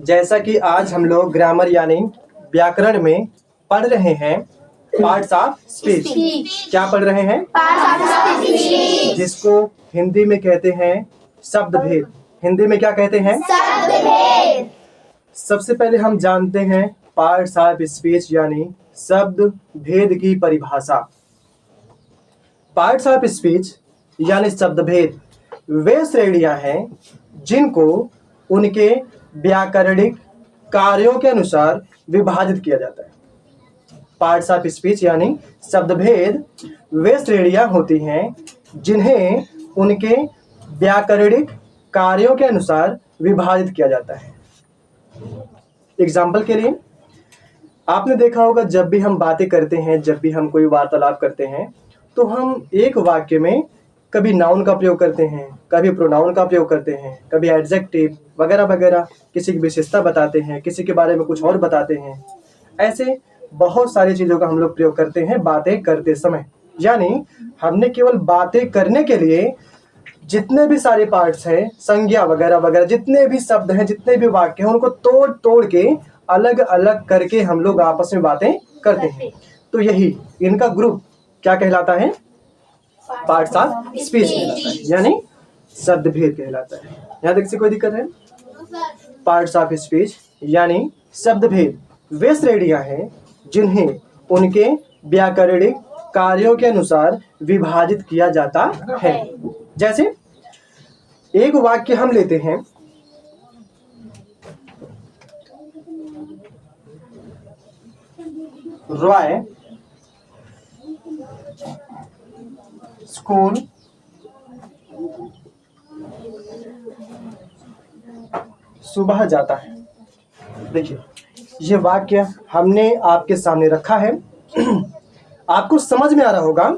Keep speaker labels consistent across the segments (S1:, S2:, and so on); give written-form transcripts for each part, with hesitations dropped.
S1: जैसा कि आज हम लोग ग्रामर यानी व्याकरण में पढ़ रहे हैं पार्ट्स ऑफ स्पीच। क्या पढ़ रहे हैं? जिसको हिंदी में कहते हैं शब्द भेद। हिंदी में क्या कहते हैं? शब्द भेद। सबसे पहले हम जानते हैं पार्ट्स ऑफ स्पीच यानी शब्द भेद की परिभाषा। पार्ट्स ऑफ स्पीच यानी शब्द भेद वे श्रेणियां हैं जिनको उनके व्याकरणिक कार्यों के अनुसार विभाजित किया जाता है। पार्ट्स ऑफ स्पीच यानी शब्द भेद वे श्रेणियां होती हैं जिन्हें उनके व्याकरणिक कार्यों के अनुसार विभाजित किया जाता है। एग्जाम्पल के लिए आपने देखा होगा, जब भी हम बातें करते हैं, जब भी हम कोई वार्तालाप करते हैं, तो हम एक वाक्य में कभी नाउन का प्रयोग करते हैं, कभी प्रोनाउन का प्रयोग करते हैं, कभी एडजेक्टिव वगैरह वगैरह, किसी की विशेषता बताते हैं, किसी के बारे में कुछ और बताते हैं। ऐसे बहुत सारी चीज़ों का हम लोग प्रयोग करते हैं बातें करते समय। यानी हमने केवल बातें करने के लिए जितने भी सारे पार्ट्स हैं, संज्ञा वगैरह वगैरह, जितने भी शब्द हैं, जितने भी वाक्य हैं, उनको तोड़ तोड़ के अलग अलग करके हम लोग आपस में बातें करते हैं। तो यही इनका ग्रुप क्या कहलाता है? पार्ट्स ऑफ स्पीच कहलाता है, यानी शब्द भेद कहलाता है। यहाँ तक से कोई दिक्कत है? पार्ट्स ऑफ स्पीच यानी शब्द भेद वे श्रेणियां हैं जिन्हें उनके व्याकरणिक कार्यों के अनुसार विभाजित किया जाता है। जैसे एक वाक्य हम लेते हैं, रॉय स्कूल सुबह जाता है। देखिए, ये वाक्य हमने आपके सामने रखा है। आपको समझ में आ रहा होगा,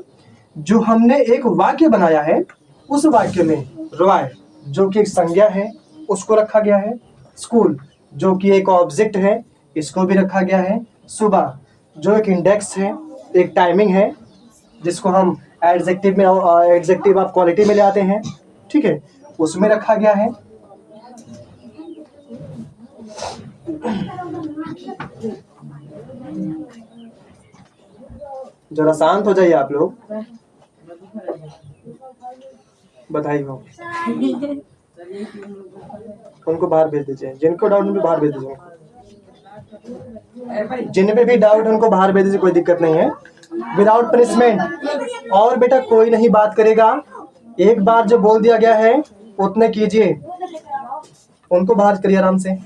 S1: जो हमने एक वाक्य बनाया है उस वाक्य में रॉय जो कि एक संज्ञा है उसको रखा गया है, स्कूल जो कि एक ऑब्जेक्ट है इसको भी रखा गया है, सुबह जो एक इंडेक्स है, एक टाइमिंग है जिसको हम एडजेक्टिव में एडजेक्टिव ऑफ क्वालिटी में ले आते हैं, ठीक है, उसमें रखा गया है। जरा शांत हो जाइए आप लोग, बधाई हो। उनको बाहर भेज दीजिए, जिनको डाउट उनको बाहर भेज दीजिए, जिनमें भी डाउट उनको बाहर भेज दीजिए, कोई दिक्कत नहीं है, विदाउट पनिशमेंट। और बेटा कोई नहीं बात करेगा, एक बार जो बोल दिया गया है उतने कीजिए, उनको बाहर करिए आराम से।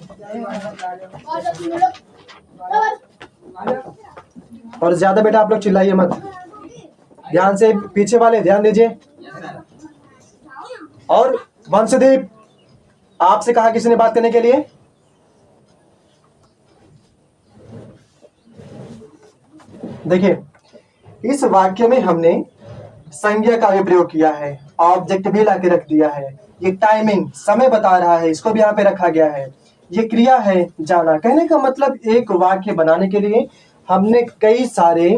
S1: और ज्यादा बेटा आप लोग चिल्लाइए मत, ध्यान से, पीछे वाले ध्यान दीजिए। और वंशदीप, आपसे कहा किसी ने बात करने के लिए? देखिए, इस वाक्य में हमने संज्ञा का भी प्रयोग किया है, ऑब्जेक्ट भी लाके रख दिया है, ये टाइमिंग समय बता रहा है इसको भी यहाँ पे रखा गया है, ये क्रिया है जाना। कहने का मतलब एक वाक्य बनाने के लिए हमने कई सारे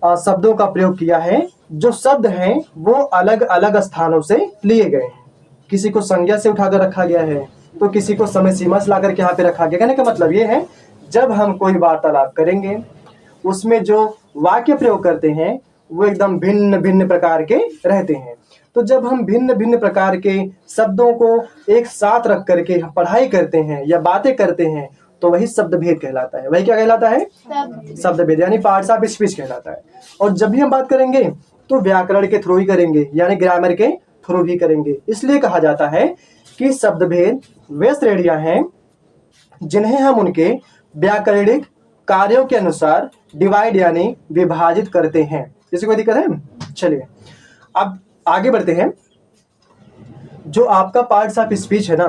S1: शब्दों का प्रयोग किया है। जो शब्द हैं वो अलग अलग स्थानों से लिए गए हैं, किसी को संज्ञा से उठाकर रखा गया है तो किसी को समय सीमा से लाकर के यहाँ पे रखा गया। कहने का मतलब ये है, जब हम कोई वार्तालाप करेंगे उसमें जो वाक्य प्रयोग करते हैं वो एकदम भिन्न भिन्न प्रकार के रहते हैं। तो जब हम भिन्न भिन्न प्रकार के शब्दों को एक साथ रख करके पढ़ाई करते हैं या बातें करते हैं तो वही शब्द भेद कहलाता है। वही क्या कहलाता है? शब्द भेद यानी पार्ट्स ऑफ स्पीच कहलाता है। और जब भी हम बात करेंगे तो व्याकरण के थ्रू ही करेंगे, यानी ग्रामर के थ्रू भी करेंगे। इसलिए कहा जाता है कि शब्द भेद वे श्रेणियां हैं जिन्हें हम उनके व्याकरणिक कार्यों के अनुसार डिवाइड यानी विभाजित करते हैं। किसी को दिक्कत है? चलिए अब आगे बढ़ते हैं। जो आपका पार्ट्स ऑफ स्पीच है ना,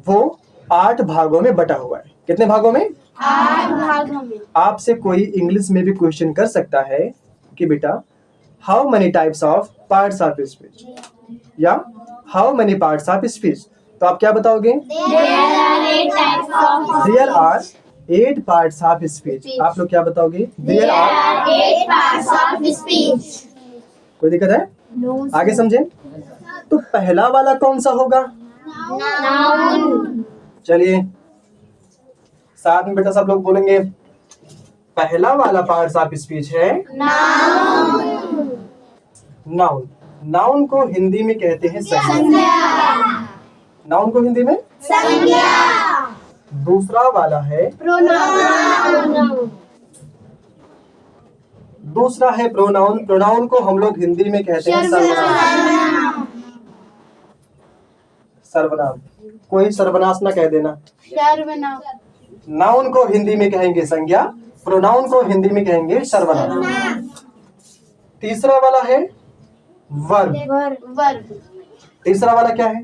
S1: वो 8 भागों में बटा हुआ है। कितने भागों में?
S2: 8 भागों में।
S1: आपसे कोई इंग्लिश में भी क्वेश्चन कर सकता है कि बेटा how many types of parts of speech या how many parts of speech, तो आप क्या बताओगे? There are 8 parts of speech. आप लोग क्या बताओगे? There are
S2: 8 parts of speech.
S1: कोई दिक्कत है? आगे समझे। तो पहला वाला कौन सा होगा?
S2: नाउन।
S1: चलिए साथ में बेटा सब लोग बोलेंगे। पहला वाला पार्ट्स ऑफ स्पीच है नाउन। नाउन को हिंदी में कहते हैं संज्ञा। नाउन को हिंदी में
S2: संज्ञा।
S1: दूसरा वाला है
S2: प्रोनाउन।
S1: दूसरा है प्रोनाउन। प्रोनाउन को हम लोग हिंदी में कहते हैं सर्वनाम। सर्वनाम। कोई सर्वनाश ना कह देना।
S2: सर्वनाम।
S1: नाउन को हिंदी में कहेंगे संज्ञा, प्रोनाउन को हिंदी में कहेंगे सर्वनाम। तीसरा वाला है वर्ब। तीसरा वाला क्या है?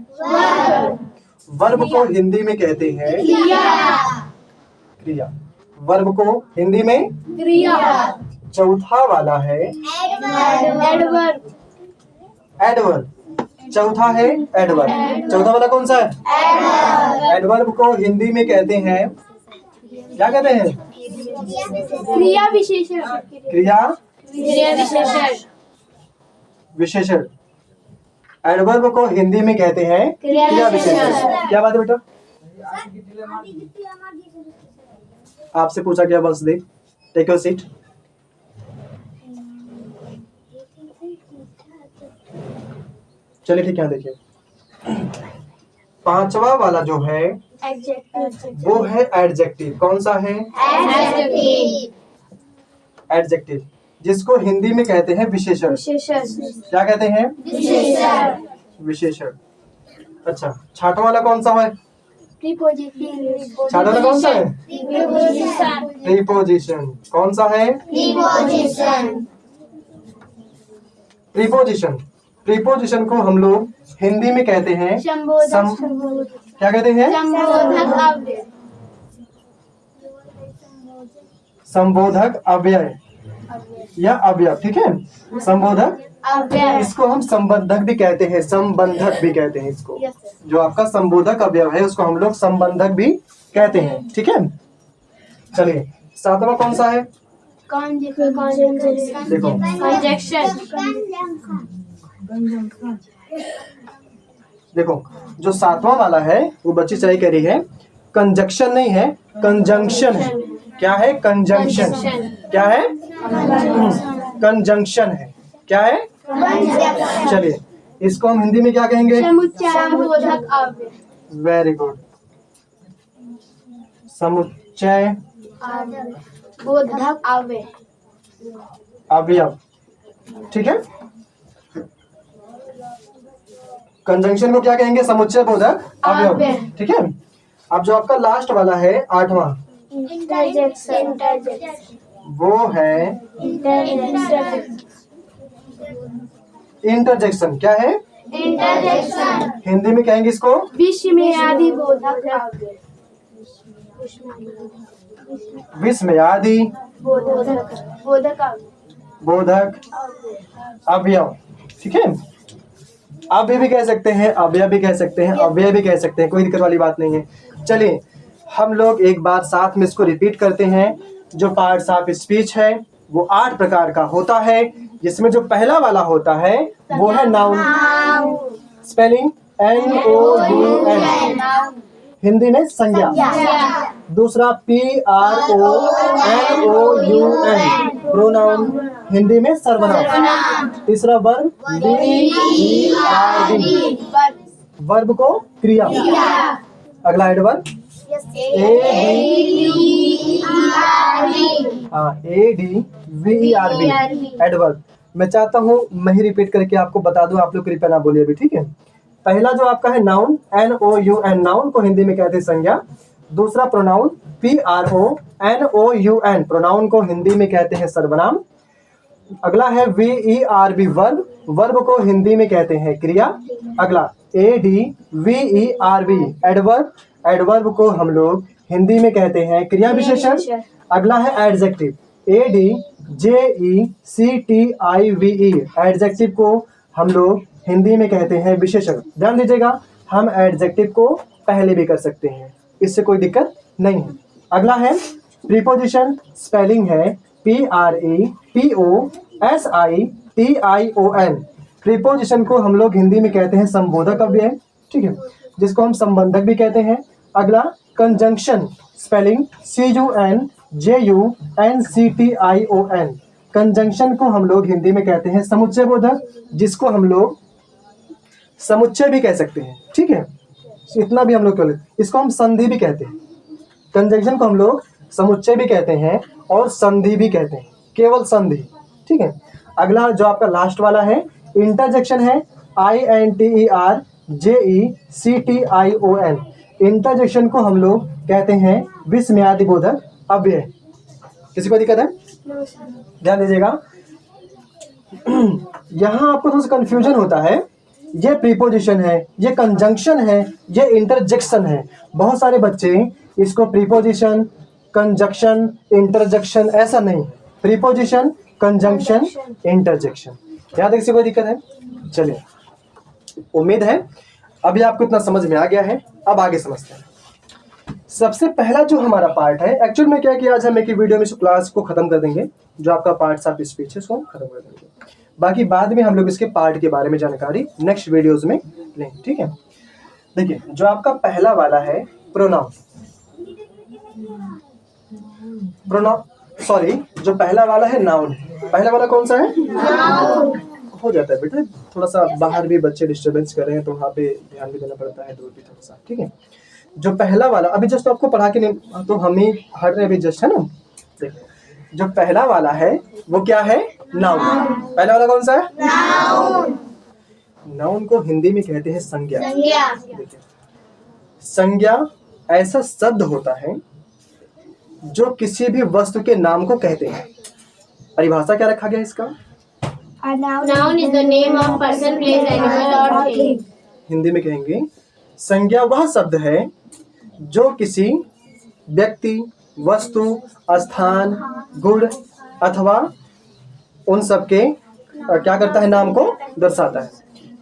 S1: वर्ब को हिंदी में कहते हैं क्रिया। वर्ब को हिंदी में
S2: क्रिया।
S1: चौथा वाला है एडवर्ब। चौथा है एडवर्ब। चौथा वाला कौन सा है? एडवर्ब को हिंदी में कहते हैं, क्या कहते हैं?
S2: क्रिया विशेषण।
S1: क्रिया
S2: विशेषण।
S1: विशेषण। एडवर्ब को हिंदी में कहते हैं क्रिया विशेषण। क्या बात है बेटा? आपसे पूछा गया वंशदेव। Take your seat. चलिए ठीक है, देखिए पांचवा वाला जो है वो है एडजेक्टिव। कौन सा है? एडजेक्टिव, जिसको हिंदी में कहते हैं विशेषण। क्या कहते हैं? विशेषण। अच्छा, छठा वाला कौन सा है? छठा वाला कौन सा है? प्रीपोजिशन। कौन सा है? प्रीपोजिशन। प्रीपोजिशन को हम लोग हिंदी में कहते हैं क्या कहते हैं? संबोधक अव्यय या अवयव। ठीक है, संबोधक। इसको हम संबंधक भी कहते हैं, संबंधक भी कहते हैं इसको। जो आपका संबोधक अवयव है उसको हम लोग संबंधक भी कहते हैं। ठीक है, चलिए सातवां कौन सा है? देखो, देखो जो सातवां वाला है वो बच्ची सही कह रही है। कंजक्शन नहीं है, कंजंक्शन है। क्या है? कंजंक्शन। क्या है? कंजंक्शन है। क्या है? चलिए इसको हम हिंदी में क्या कहेंगे? वेरी गुड, समुच्चय
S2: बोधक
S1: अवयव। ठीक है, कंजंक्शन को क्या कहेंगे? समुच्चय बोधक अवयव। ठीक है, अब जो आपका लास्ट वाला है आठवां, वो है इंटरजेक्शन। क्या है? हिंदी में कहेंगे इसको
S2: विस्मयादि बोधक
S1: विस्मयादि बोधक अवयव। ठीक है, अव्यय भी कह सकते हैं, अवयव भी कह सकते हैं, अव्यय भी कह सकते हैं, कोई दिक्कत वाली बात नहीं है। चलिए हम लोग एक बार साथ में इसको रिपीट करते हैं। जो पार्ट्स ऑफ स्पीच है वो 8 प्रकार का होता है, जिसमें जो पहला वाला होता है वो है नाउन। स्पेलिंग NOUN, हिंदी में संज्ञा। दूसरा PRONOUN, प्रोनाउन, हिंदी में सर्वनाम। तीसरा वर्ब VERB, वर्ब को क्रिया। अगला एडवर्ब ADVERB, एडवर्ब। मैं चाहता हूँ मैं ही रिपीट करके आपको बता दूं, आप लोग कृपया ना बोलिए अभी। ठीक है, पहला जो आपका है नाउन NOUN, नाउन को हिंदी में कहते हैं संज्ञा। दूसरा प्रोनाउन PRONOUN, प्रोनाउन को हिंदी में कहते हैं सर्वनाम। अगला है VERB, वर्ब, वर्ब को हिंदी में कहते हैं क्रिया। अगला ADVERB, एडवर्ब, एडवर्ब को हम लोग हिंदी में कहते हैं क्रिया विशेषण। अगला है एडजेक्टिव ADJECTIVE, एडजेक्टिव को हम लोग हिंदी में कहते हैं विशेषण। ध्यान दीजिएगा, हम एडजेक्टिव को पहले भी कर सकते हैं, इससे कोई दिक्कत नहीं है। अगला है प्रीपोजिशन, स्पेलिंग है PREPOSITION। प्रीपोजिशन को हम लोग हिंदी में कहते हैं संबोधक अव्यय। ठीक है, जिसको हम संबंधक भी कहते हैं। अगला कंजंक्शन स्पेलिंग CUNJUNCTION। कंजंक्शन को हम लोग हिंदी में कहते हैं समुच्चय बोधक, जिसको हम लोग समुच्चय भी कह सकते हैं। ठीक है, इतना भी हम लोग कर, इसको हम संधि भी कहते हैं। कंजंक्शन को हम लोग समुच्चय भी कहते हैं और संधि भी कहते हैं, केवल संधि। ठीक है, अगला जो आपका लास्ट वाला है इंटरजेक्शन है, INTERJECTION। इंटरजेक्शन को हम लोग कहते हैं विस्मयादि बोधक अव्यय। किसी को दिक्कत है? ध्यान दीजिएगा, यहाँ आपको थोड़ा सा कंफ्यूजन होता है। ये प्रीपोजिशन है, ये कंजंक्शन है, ये इंटरजेक्शन है। बहुत सारे बच्चे इसको प्रीपोजिशन, कंजंक्शन, इंटरजेक्शन ऐसा नहीं, प्रीपोजिशन, कंजंक्शन, इंटरजेक्शन। यहाँ तक किसी को दिक्कत है? चलिए, उम्मीद है अभी आपको इतना समझ में आ गया है। अब आगे समझते हैं। सबसे पहला जो हमारा पार्ट है, एक्चुअल में क्या किया, आज हम एक ही वीडियो में इस क्लास को खत्म कर देंगे। जो आपका पार्ट ऑफ स्पीच है उसको हम खत्म कर देंगे, बाकी बाद में हम लोग इसके पार्ट के बारे में जानकारी नेक्स्ट वीडियोस में लेंगे। ठीक है, देखिए जो आपका पहला वाला है प्रोनाउन, सॉरी जो पहला वाला है नाउन। पहला वाला कौन सा है? नाउन। हो जाता है बेटा, थोड़ा सा बाहर भी बच्चे डिस्टर्बेंस कर रहे हैं तो वहाँ पे ध्यान भी देना पड़ता है, दूर भी थोड़ा सा। ठीक है, जो पहला वाला अभी जस्ट आपको पढ़ा के नहीं तो हम ही हट रहे अभी जस्ट, है ना। देखिए जो पहला वाला है वो क्या है? नाउन। पहला वाला कौन सा है? नाउन। नाउन को हिंदी में कहते हैं संज्ञा। देखिए संज्ञा ऐसा शब्द होता है जो किसी भी वस्तु के नाम को कहते हैं। परिभाषा क्या रखा गया इसका?
S2: Noun is the name of person, place, animal or thing.
S1: Hindi में कहेंगे संज्ञा वह शब्द है जो किसी व्यक्ति, वस्तु, स्थान, गुण अथवा उन सब के क्या करता है? नाम को दर्शाता है।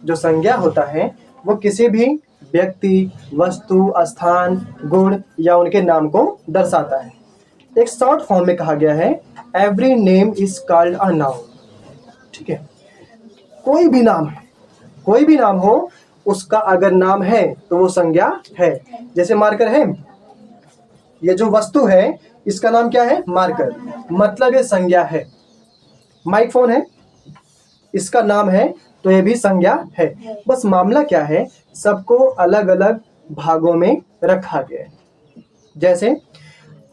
S1: जो संज्ञा होता है वो किसी भी व्यक्ति, वस्तु, स्थान, गुण या उनके नाम को दर्शाता है। एक शॉर्ट फॉर्म में कहा गया है every name is called a noun. ठीक है, कोई भी नाम है, कोई भी नाम हो उसका अगर नाम है तो वो संज्ञा है। जैसे मार्कर है, ये जो वस्तु है इसका नाम क्या है? मार्कर, मतलब ये संज्ञा है। माइक फोन है, इसका नाम है तो ये भी संज्ञा है। बस मामला क्या है, सबको अलग अलग भागों में रखा गया है। जैसे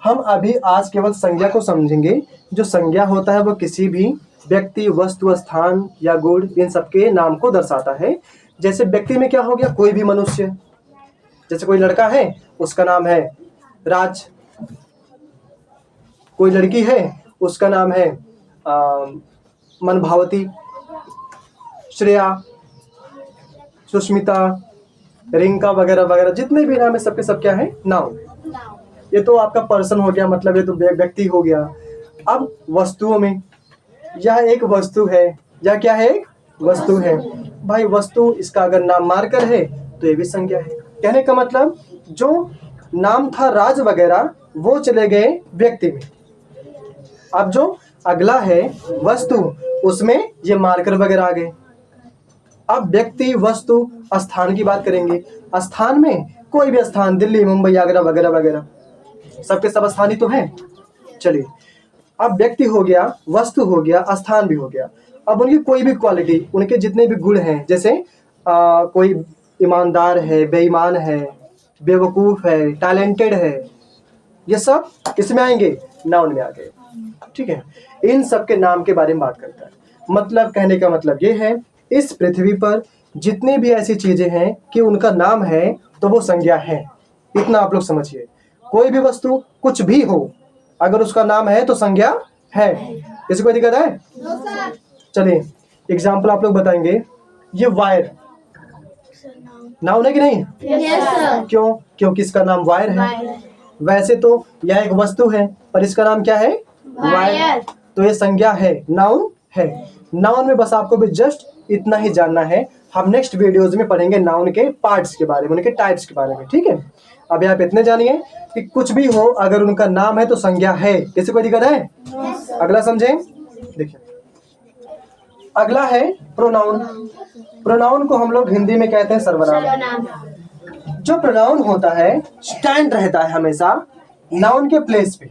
S1: हम अभी आज केवल संज्ञा को समझेंगे। जो संज्ञा होता है वो किसी भी व्यक्ति, वस्तु, स्थान या गुण इन सबके नाम को दर्शाता है। जैसे व्यक्ति में क्या हो गया? कोई भी मनुष्य, जैसे कोई लड़का है उसका नाम है राज, कोई लड़की है उसका नाम है मनभावती, श्रेया, सुष्मिता, रिंका वगैरह वगैरह, जितने भी नाम है सबके सब क्या है? नाउन। ये तो आपका पर्सन हो गया, मतलब ये तो व्यक्ति हो गया। अब वस्तुओं में, यह एक वस्तु है, या क्या है? एक वस्तु है। भाई वस्तु, इसका अगर नाम मार्कर है तो ये भी संज्ञा है। कहने का मतलब जो नाम था राज वगैरह वो चले गए व्यक्ति में। अब जो अगला है वस्तु, उसमें ये मार्कर वगैरह आ गए। अब व्यक्ति, वस्तु, स्थान की बात करेंगे। स्थान में कोई भी स्थान, दिल्ली, मुंबई, आगरा वगैरह वगैरह, सबके सब स्थान ही तो है। चलिए, अब व्यक्ति हो गया, वस्तु हो गया, स्थान भी हो गया। अब उनकी कोई भी क्वालिटी, उनके जितने भी गुण हैं, जैसे कोई ईमानदार है, बेईमान है, बेवकूफ़ है, टैलेंटेड है, ये सब किसमें आएंगे? नाउन में आ गए। ठीक है, इन सब के नाम के बारे में बात करता है। मतलब कहने का मतलब ये है, इस पृथ्वी पर जितनी भी ऐसी चीजें हैं कि उनका नाम है तो वो संज्ञा है। इतना आप लोग समझिए। कोई भी वस्तु, कुछ भी हो, अगर उसका नाम है तो संज्ञा है। किसी कोई दिक्कत है? चलिए एग्जाम्पल आप लोग बताएंगे। ये वायर नाउन है कि नहीं?
S2: Yes, sir.
S1: क्यों? क्योंकि इसका नाम वायर है। वैसे तो यह एक वस्तु है पर इसका नाम क्या है? वायर। तो ये संज्ञा है, नाउन है। नाउन में बस आपको भी जस्ट इतना ही जानना है। हम नेक्स्ट वीडियोज में पढ़ेंगे नाउन के पार्ट्स के बारे में, उनके टाइप्स के बारे में। ठीक है, अभी आप इतने जानिए कि कुछ भी हो अगर उनका नाम है तो संज्ञा है। किसी को दिक्कत है? अगला समझें। देखिए अगला है प्रोनाउन। प्रोनाउन को हम लोग हिंदी में कहते हैं सर्वनाम। जो प्रोनाउन होता है स्टैंड रहता है हमेशा नाउन के प्लेस पे।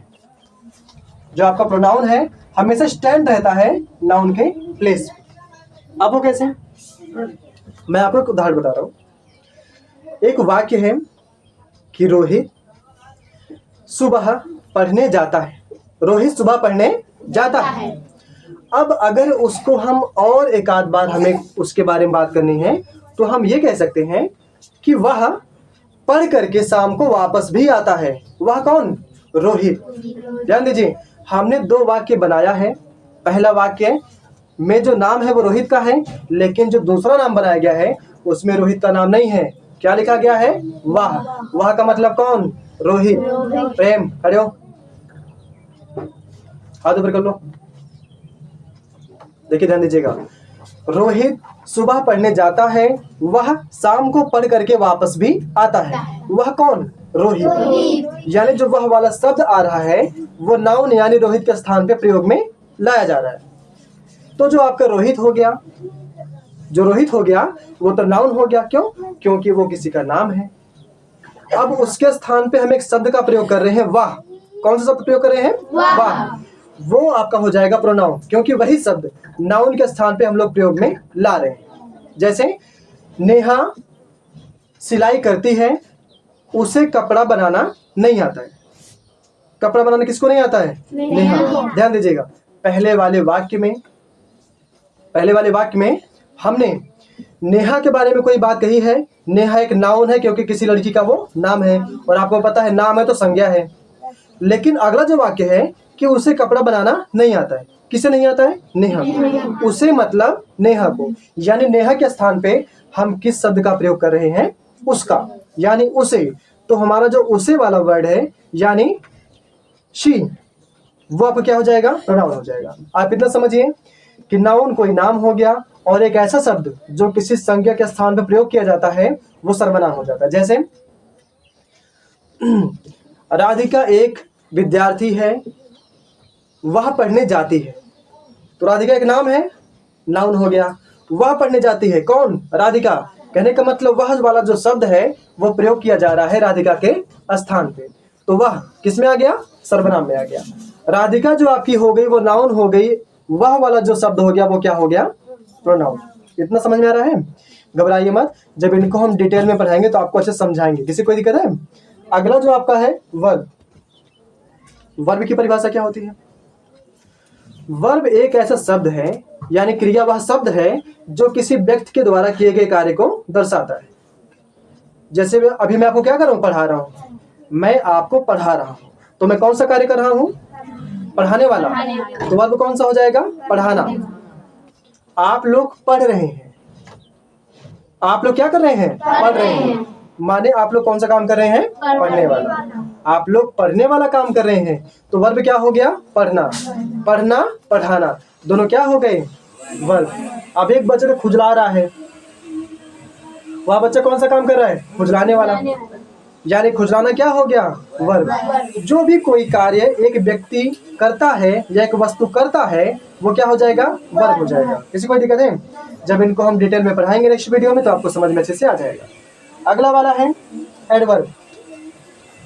S1: जो आपका प्रोनाउन है हमेशा स्टैंड रहता है नाउन के प्लेस पे। अब वो कैसे? मैं आपको एक उदाहरण बता रहा हूं। एक वाक्य है कि रोहित सुबह पढ़ने जाता है। रोहित सुबह पढ़ने जाता है। अब अगर उसको हम और एक आध बार हमें उसके बारे में बात करनी है तो हम ये कह सकते हैं कि वह पढ़ करके शाम को वापस भी आता है। वह कौन? रोहित। ध्यान दीजिए, हमने दो वाक्य बनाया है। पहला वाक्य में जो नाम है वो रोहित का है, लेकिन जो दूसरा नाम बनाया गया है उसमें रोहित का नाम नहीं है। क्या लिखा गया है? वह। वह का मतलब कौन? रोहित। प्रेम, खड़े हो, हाथ ऊपर कर लो। देखिए ध्यान दीजिएगा, रोहित सुबह पढ़ने जाता है, वह शाम को पढ़ करके वापस भी आता है। वह कौन? रोहित। यानी जो वह वाला शब्द आ रहा है वो नाउन यानी रोहित के स्थान पे प्रयोग में लाया जा रहा है। तो जो आपका रोहित हो गया, जो रोहित हो गया वो तो नाउन हो गया। क्यों? क्योंकि वो किसी का नाम है। अब उसके स्थान पे हम एक शब्द का प्रयोग कर रहे हैं, वाह। कौन सा शब्द प्रयोग कर रहे हैं? वाह। वो आपका हो जाएगा प्रोनाउन, क्योंकि वही शब्द नाउन के स्थान पे हम लोग प्रयोग में ला रहे हैं। जैसे नेहा सिलाई करती है, उसे कपड़ा बनाना नहीं आता है। कपड़ा बनाना किसको नहीं आता है? नेहा। ध्यान दीजिएगा, पहले वाले वाक्य में हमने नेहा के बारे में कोई बात कही है। नेहा एक नाउन है क्योंकि किसी लड़की का वो नाम है, और आपको पता है नाम है तो संज्ञा है। लेकिन अगला जो वाक्य है कि उसे कपड़ा बनाना नहीं आता है। किसे नहीं आता है? नेहा को। उसे मतलब नेहा को, यानी नेहा के स्थान पे हम किस शब्द का प्रयोग कर रहे हैं? उसका, यानी उसे। तो हमारा जो उसे वाला वर्ड है यानी शी, वो आपको क्या हो जाएगा? प्रोनाउन हो जाएगा। आप इतना समझिए कि नाउन कोई नाम हो गया, और एक ऐसा शब्द जो किसी संज्ञा के स्थान पर प्रयोग किया जाता है वो सर्वनाम हो जाता है। जैसे राधिका एक विद्यार्थी है, वह पढ़ने जाती है। तो राधिका एक नाम है, नाउन हो गया। वह पढ़ने जाती है, कौन? राधिका। कहने का मतलब वह वाला जो शब्द है वो प्रयोग किया जा रहा है राधिका के स्थान पे। तो वह किस में आ गया? सर्वनाम में आ गया। राधिका जो आपकी हो गई वो नाउन हो गई, वह वाला जो शब्द हो गया वो क्या हो गया? प्रोनाउन। इतना समझ में आ रहा है? घबराइए मत, जब इनको हम डिटेल में पढ़ाएंगे तो आपको अच्छे समझाएंगे। किसी कोई दिक्कत है? अगला जो आपका है वर्ब। वर्ब की परिभाषा क्या होती है? वर्ब एक ऐसा शब्द है, यानी क्रिया वह शब्द है जो किसी व्यक्ति के द्वारा किए गए कार्य को दर्शाता है। जैसे अभी मैं आपको क्या कर रहा हूँ? पढ़ा रहा हूँ। मैं आपको पढ़ा रहा हूँ, तो मैं कौन सा कार्य कर रहा हूँ? पढ़ाने वाला। तो वर्ब कौन सा हो जाएगा? पढ़ाना। आप लोग पढ़ रहे हैं। आप लोग क्या कर रहे हैं? पढ़ रहे हैं। माने आप लोग कौन सा काम कर रहे हैं? पढ़ने वाला। आप लोग पढ़ने वाला काम कर रहे हैं, तो वर्ब क्या हो गया? पढ़ना। पढ़ना, पढ़ाना, दोनों क्या हो गए? वर्ब। अब एक बच्चे को खुजला रहा है, वह बच्चा कौन सा काम कर रहा है? खुजलाने वाला। यानी खुजलाना क्या हो गया? वर्ब। जो भी कोई कार्य एक व्यक्ति करता है या एक वस्तु करता है वो क्या हो जाएगा? वर्ब हो जाएगा। किसी कोई दिक्कत है? जब इनको हम डिटेल में पढ़ाएंगे नेक्स्ट वीडियो में तो आपको समझ में अच्छे से आ जाएगा। अगला वाला है एडवर्ब।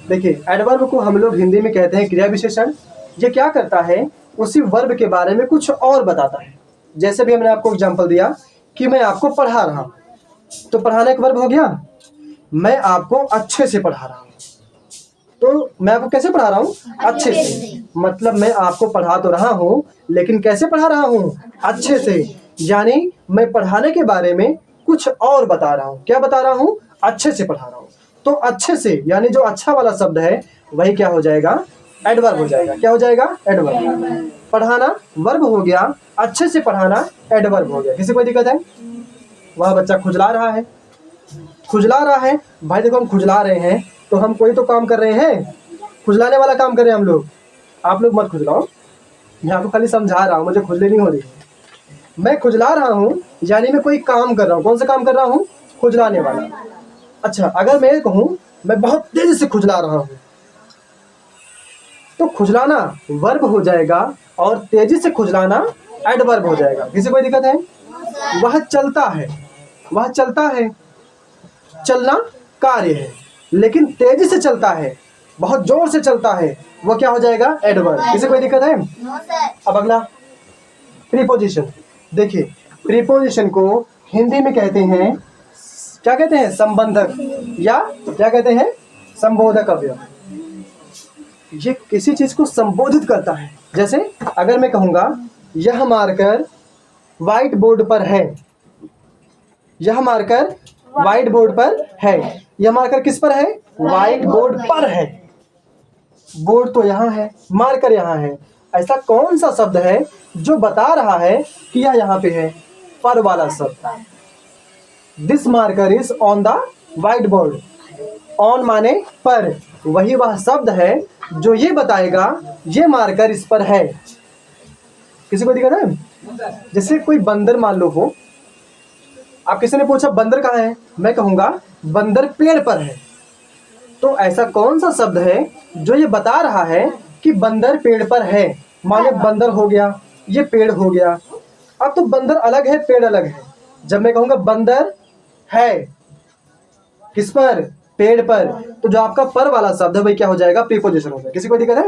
S1: देखिए, एडवर्ब को हम लोग हिंदी में कहते हैं क्रिया विशेषण। ये क्या करता है? उसी वर्ब के बारे में कुछ और बताता है। जैसे भी हमने आपको एग्जांपल दिया कि मैं आपको पढ़ा रहा हूं, तो पढ़ाना एक वर्ब हो गया। मैं आपको अच्छे से पढ़ा रहा हूं, तो मैं आपको कैसे पढ़ा रहा हूं? अच्छे से। मतलब मैं आपको पढ़ा तो रहा हूं, लेकिन कैसे पढ़ा रहा हूं? अच्छे से। यानी मैं पढ़ाने के बारे में कुछ और बता रहा हूं। क्या बता रहा हूं? अच्छे से पढ़ा रहा हूं। तो अच्छे से यानी जो अच्छा वाला शब्द है वही क्या हो जाएगा? एडवर्ब हो जाएगा। क्या हो जाएगा? एडवर्ब। पढ़ाना वर्ब हो गया, अच्छे से पढ़ाना एडवर्ब हो गया। किसी कोई दिक्कत है? वह बच्चा खुजला रहा है। खुजला रहा है भाई, देखो हम खुजला रहे हैं तो हम कोई तो काम कर रहे हैं, खुजलाने वाला काम कर रहे हैं हम लोग। आप लोग मत खुजलाओ, मैं आपको खाली समझा रहा हूँ, मुझे खुजली नहीं हो रही। मैं खुजला रहा हूँ यानी मैं कोई काम कर रहा हूँ। कौन सा काम कर रहा हूँ? खुजलाने वाला। अच्छा, अगर मैं कहूँ मैं बहुत तेजी से खुजला रहा हूँ, तो खुजलाना वर्ब हो जाएगा और तेजी से खुजलाना एडवर्ब हो जाएगा। किसी कोई दिक्कत है? वह चलता है। वह चलता है, चलना कार्य है। लेकिन तेजी से चलता है, बहुत जोर से चलता है, वो क्या हो जाएगा? एडवर्ब। इसे कोई दिक्कत है?
S2: No, sir.
S1: अब अगला प्रीपोजिशन। देखिए, प्रीपोजिशन को हिंदी में कहते हैं, क्या कहते हैं? संबंधक, या क्या कहते हैं? संबोधक अवयव। ये किसी चीज को संबोधित करता है। जैसे अगर मैं कहूंगा यह मार्कर व्हाइट बोर्ड पर है, यह मार्कर व्हाइट बोर्ड पर है। यह मार्कर किस पर है? व्हाइट बोर्ड पर है। बोर्ड तो यहाँ है, मार्कर यहाँ है। ऐसा कौन सा शब्द है जो बता रहा है कि यह यहाँ पे है? पर वाला शब्द। This marker is on the white board. On माने पर, वही वह शब्द है जो ये बताएगा ये मार्कर इस पर है। किसी को दिक्कत है? जैसे कोई बंदर मान लो हो, आप किसी ने पूछा बंदर कहाँ है, मैं कहूंगा बंदर पेड़ पर है। तो ऐसा कौन सा शब्द है जो ये बता रहा है कि बंदर पेड़ पर है? माने बंदर हो गया, ये पेड़ हो गया। अब तो बंदर अलग है, पेड़ अलग है। जब मैं कहूंगा बंदर है किस पर? पेड़ पर, तो जो आपका पर वाला शब्द है वही क्या हो जाएगा? प्रीपोजिशन हो जाएगा। किसी को दिक्कत है?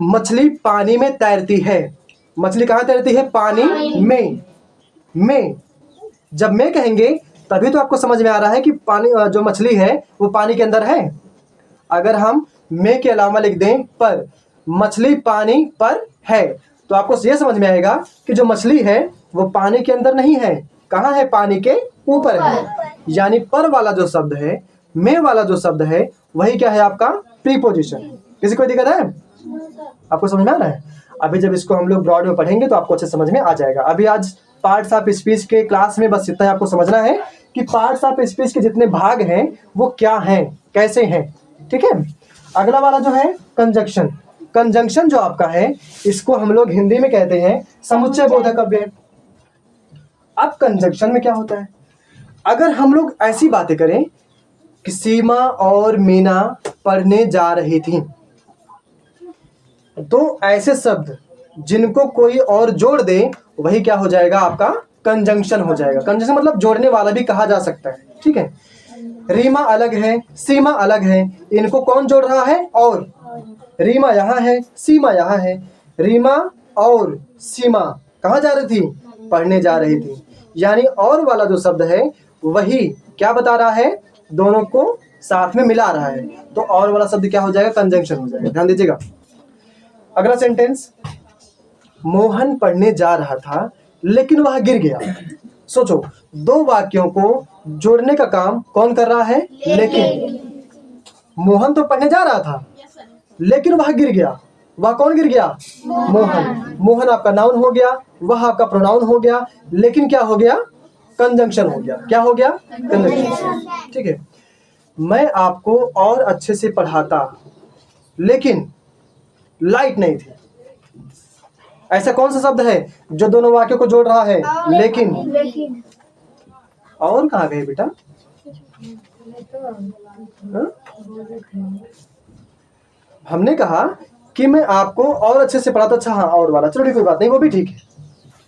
S1: मछली पानी में तैरती है। मछली कहाँ तैरती है? पानी में। जब मैं कहेंगे तभी तो आपको समझ में आ रहा है कि पानी, जो मछली है वो पानी के अंदर है। अगर हम में के अलावा लिख दें पर, मछली पानी पर है, तो आपको ये समझ में आएगा कि जो मछली है वो पानी के अंदर नहीं है। कहाँ है? पानी के ऊपर है। यानी पर वाला जो शब्द है, में वाला जो शब्द है, वही क्या है? आपका प्रीपोजिशन। किसी को दिक्कत है? आपको समझ में आ रहा है? अभी जब इसको हम लोग ब्रॉड में पढ़ेंगे तो आपको अच्छे समझ में आ जाएगा। अभी आज पार्ट्स ऑफ स्पीच के क्लास में बस इतना ही आपको समझना है कि पार्ट्स ऑफ स्पीच के जितने भाग हैं वो क्या हैं, कैसे हैं। ठीक है। अगला वाला जो है कंजंक्शन। कंजंक्शन जो आपका है, इसको हम लोग हिंदी में कहते हैं समुच्चय बोधक अव्यय। अब कंजंक्शन में क्या होता है? अगर हम लोग ऐसी बातें करें कि सीमा और मीना पढ़ने जा रही थी, तो ऐसे शब्द जिनको कोई और जोड़ दे वही क्या हो जाएगा? आपका कंजंक्शन हो जाएगा। कंजंक्शन मतलब जोड़ने वाला भी कहा जा सकता है। ठीक है। रीमा अलग है, सीमा अलग है, इनको कौन जोड़ रहा है? और। रीमा यहाँ है, सीमा यहाँ है। रीमा और सीमा कहाँ जा रही थी? पढ़ने जा रही थी। यानी और वाला जो शब्द है वही क्या बता रहा है? दोनों को साथ में मिला रहा है। तो और वाला शब्द क्या हो जाएगा? कंजंक्शन हो जाएगा। ध्यान दीजिएगा। अगला सेंटेंस, मोहन पढ़ने जा रहा था लेकिन वह गिर गया। सोचो, दो वाक्यों को जोड़ने का काम कौन कर रहा है? लेकिन। मोहन तो पढ़ने जा रहा था लेकिन वह गिर गया। वह कौन गिर गया? मोहन। मोहन आपका नाउन हो गया, वह आपका प्रोनाउन हो गया, लेकिन क्या हो गया? कंजंक्शन हो गया। क्या हो गया? कंजंक्शन। ठीक है। मैं आपको और अच्छे से पढ़ाता लेकिन लाइट नहीं थी। ऐसा कौन सा शब्द है जो दोनों वाक्यों को जोड़ रहा है? लेकिन। और कहाँ गए बेटा? हमने कहा कि मैं आपको और अच्छे से पढ़ाता। अच्छा हाँ, और वाला चलो कोई बात नहीं, वो भी ठीक है,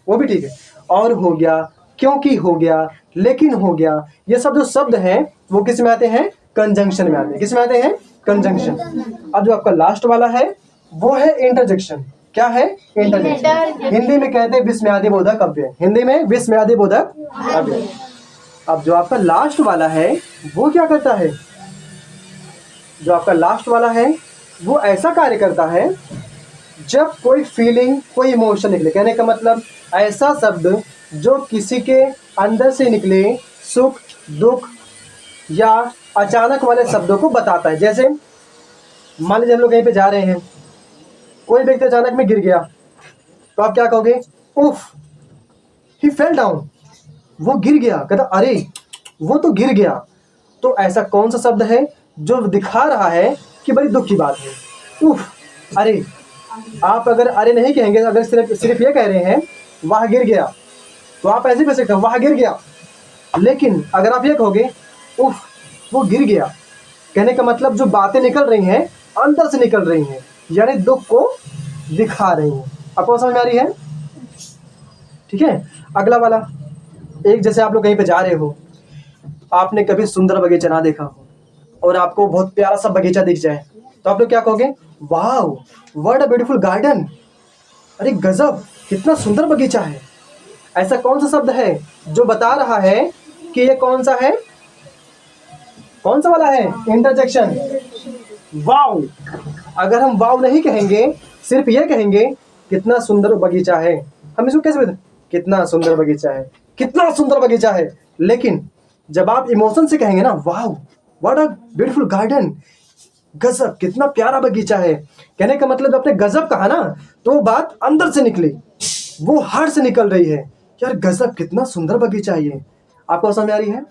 S1: वो भी ठीक है। और हो गया, क्योंकि हो गया, लेकिन हो गया, ये सब जो शब्द हैं वो किस में आते हैं? कंजंक्शन में आते हैं। किस में आते हैं? कंजंक्शन। अब जो आपका लास्ट वाला है वो है इंटरजेक्शन। क्या है? इंटरजेक्शन। हिंदी में कहते हैं विस्मयादि बोधक अव्यय। हिंदी में विस्मयादि बोधक अव्यय। अब जो आपका लास्ट वाला है वो क्या करता है? जो आपका लास्ट वाला है वो ऐसा कार्य करता है जब कोई फीलिंग, कोई इमोशन निकले। कहने का मतलब ऐसा शब्द जो किसी के अंदर से निकले, सुख, दुख या अचानक वाले शब्दों को बताता है। जैसे मान लीजिए हम लोग कहीं पे जा रहे हैं, कोई व्यक्ति अचानक में गिर गया, तो आप क्या कहोगे? उफ, ही फेल डाउन। वो गिर गया। कहता अरे वो तो गिर गया। तो ऐसा कौन सा शब्द है जो दिखा रहा है कि बड़ी दुख की बात है? उफ, अरे। आप अगर अरे नहीं कहेंगे, अगर सिर्फ ये कह रहे हैं वह गिर गया, तो आप ऐसे कह सकते हैं वह गिर गया। लेकिन अगर आप ये कहोगे उफ, वो गिर गया, कहने का मतलब जो बातें निकल रही हैं अंदर से निकल रही हैं, यानी दुख को दिखा रही हैं। आपको समझ में आ रही है? ठीक है। अगला वाला, एक जैसे आप लोग कहीं पे जा रहे हो आपने कभी सुंदर बगीचा ना देखा हो और आपको बहुत प्यारा सा बगीचा दिख जाए, तो आप लोग क्या कहोगे? Wow, what a beautiful garden, अरे गजब, कितना सुंदर बगीचा है। ऐसा कौन सा शब्द है जो बता रहा है कि ये कौन सा है? कौन सा वाला है? Interjection, wow. अगर हम वाओ नहीं कहेंगे, सिर्फ ये कहेंगे कितना सुंदर बगीचा है, हम इसको कैसे बताएं? कितना सुंदर बगीचा है, कितना सुंदर बगीचा है। लेकिन जब आप इमोशन से कहेंगे ना, wow what a beautiful garden, गजब कितना प्यारा बगीचा है, कहने का मतलब आपने गजब कहा ना, तो वो बात अंदर से निकली, वो हार्ट से निकल रही है, यार गजब कितना सुंदर बगीचा है ये। आपको समझ आ रही है?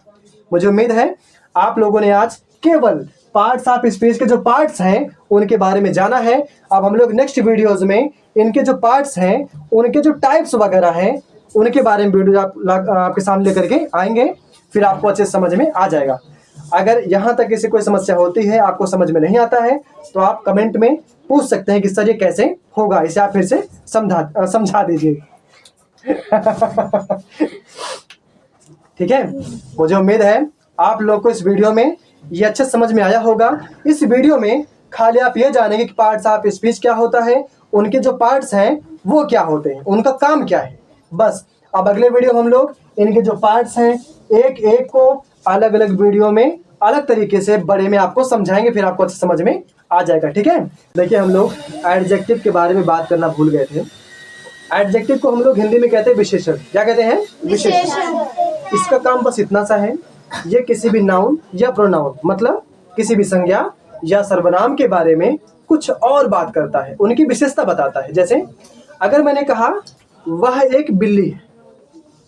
S1: मुझे उम्मीद है आप लोगों ने आज केवल पार्ट्स ऑफ स्पीच के जो पार्ट्स हैं उनके बारे में जाना है। अब हम लोग नेक्स्ट वीडियोज में इनके जो पार्ट्स हैं, उनके जो टाइप्स वगैरह हैं, उनके बारे में वीडियो आपके सामने लेकर के आएंगे, फिर आपको अच्छे से समझ में आ जाएगा। अगर यहाँ तक किसी कोई समस्या होती है, आपको समझ में नहीं आता है, तो आप कमेंट में पूछ सकते हैं कि सर ये कैसे होगा, इसे आप फिर से समझा दीजिए। ठीक है, मुझे उम्मीद है आप लोग को इस वीडियो में ये अच्छे समझ में आया होगा। इस वीडियो में खाली आप ये जानेंगे कि पार्ट्स ऑफ स्पीच क्या होता है, उनके जो पार्ट्स हैं वो क्या होते हैं, उनका काम क्या है, बस। अब अगले वीडियो में हम लोग इनके जो पार्ट्स हैं एक एक को अलग अलग वीडियो में अलग तरीके से बड़े में आपको समझाएंगे, फिर आपको अच्छे समझ में आ जाएगा। ठीक है, देखिए हम लोग एडजेक्टिव के बारे में बात करना भूल गए थे। एडजेक्टिव को हम लोग हिंदी में कहते हैं विशेषण। क्या कहते हैं? विशेषण। इसका काम बस इतना सा है, ये किसी भी नाउन या प्रोनाउन, मतलब किसी भी संज्ञा या सर्वनाम के बारे में कुछ और बात करता है, उनकी विशेषता बताता है। जैसे अगर मैंने कहा वह एक बिल्ली है,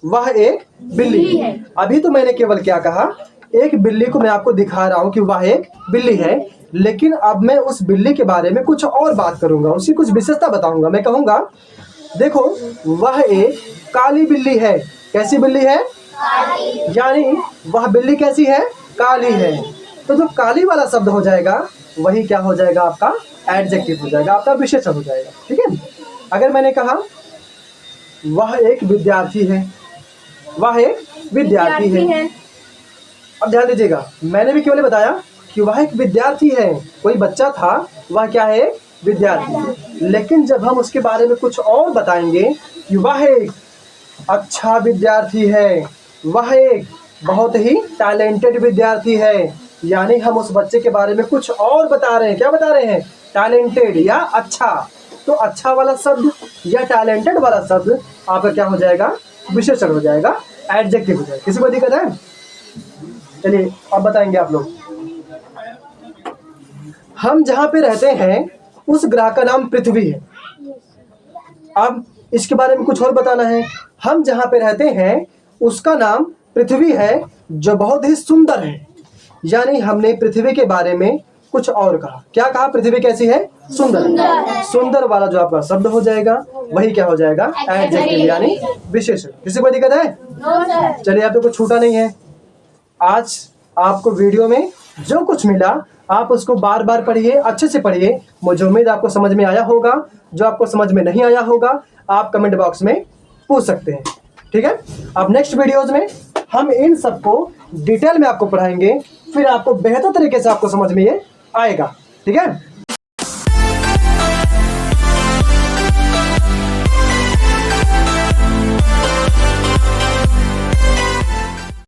S1: वह एक बिल्ली है, अभी तो मैंने केवल क्या कहा, एक बिल्ली को मैं आपको दिखा रहा हूं कि वह एक बिल्ली है, लेकिन अब मैं उस बिल्ली के बारे में कुछ और बात करूंगा, उसकी कुछ विशेषता बताऊंगा। मैं कहूंगा देखो वह एक काली बिल्ली है। कैसी बिल्ली है? काली। यानी वह बिल्ली कैसी है? काली है। तो जो काली वाला शब्द हो जाएगा वही क्या हो जाएगा? आपका एडजेक्टिव हो जाएगा, आपका विशेषण हो जाएगा। ठीक है, अगर मैंने कहा वह एक विद्यार्थी है, वह एक विद्यार्थी है, अब ध्यान दीजिएगा, मैंने भी केवल बताया कि वह एक विद्यार्थी है, कोई बच्चा था, वह क्या है? विद्यार्थी। लेकिन जब हम उसके बारे में कुछ और बताएंगे कि वह एक अच्छा विद्यार्थी है, वह एक बहुत ही टैलेंटेड विद्यार्थी है, यानी हम उस बच्चे के बारे में कुछ और बता रहे हैं। क्या बता रहे हैं? टैलेंटेड या अच्छा। तो अच्छा वाला शब्द या टैलेंटेड वाला शब्द आपका क्या हो जाएगा? विशेषण हो जाएगा, एडजेक्टिव हो जाएगा। किसी को दिक्कत है? चलिए अब बताएंगे आप लोग। हम जहां पे रहते हैं उस ग्रह का नाम पृथ्वी है। अब इसके बारे में कुछ और बताना है। हम जहां पे रहते हैं उसका नाम पृथ्वी है, जो बहुत ही सुंदर है, यानी हमने पृथ्वी के बारे में कुछ और कहा। क्या कहा? पृथ्वी कैसी है? सुंदर। सुंदर वाला जो आपका शब्द हो जाएगा वही क्या हो जाएगा? एडजेक्टिव यानी विशेषण। किसी को दिक्कत है? चलिए, आप तो कुछ छूटा नहीं है। आज आपको वीडियो में जो कुछ मिला आप उसको बार बार पढ़िए, अच्छे से पढ़िए। मुझे उम्मीद आपको समझ में आया होगा। जो आपको समझ में नहीं आया होगा आप कमेंट बॉक्स में पूछ सकते हैं। ठीक है, अब नेक्स्ट वीडियोज में हम इन सबको डिटेल में आपको पढ़ाएंगे, फिर आपको बेहतर तरीके से आपको समझ में ये आएगा। ठीक है।